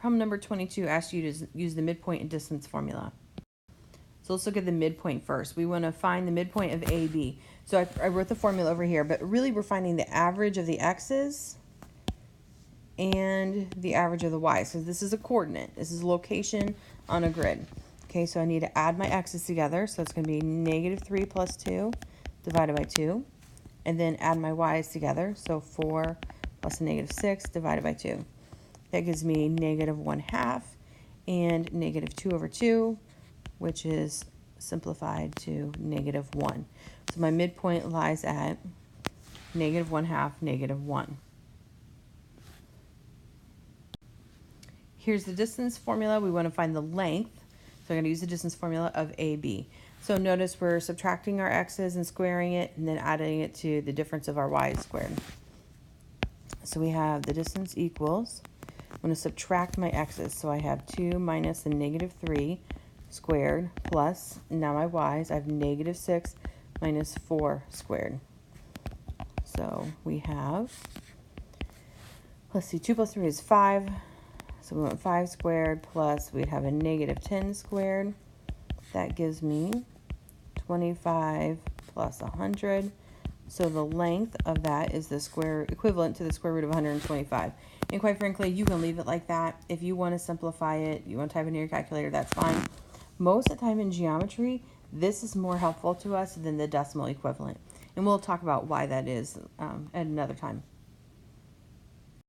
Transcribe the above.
Problem number 22 asks you to use the midpoint and distance formula. So let's look at the midpoint first. We want to find the midpoint of AB. So I wrote the formula over here, but really we're finding the average of the x's and the average of the y's. So this is a coordinate. This is a location on a grid. Okay, so I need to add my x's together. So it's going to be -3 plus 2 divided by 2. And then add my y's together. So 4 plus a -6 divided by 2. That gives me -1/2 and -2/2, which is simplified to -1. So my midpoint lies at -1/2, -1. Here's the distance formula. We want to find the length. So I'm going to use the distance formula of AB. So notice we're subtracting our x's and squaring it, and then adding it to the difference of our y's squared. So we have the distance equals, I'm going to subtract my x's. So I have 2 minus the -3 squared plus, now my y's, I have -6 minus 4 squared. So we have, let's see, 2 plus 3 is 5. So we want 5 squared plus, we'd have a -10 squared. That gives me 25 plus 100. So the length of that is the square equivalent to the square root of 125. And quite frankly, you can leave it like that. If you want to simplify it, you want to type it in your calculator, that's fine. Most of the time in geometry, this is more helpful to us than the decimal equivalent. And we'll talk about why that is at another time.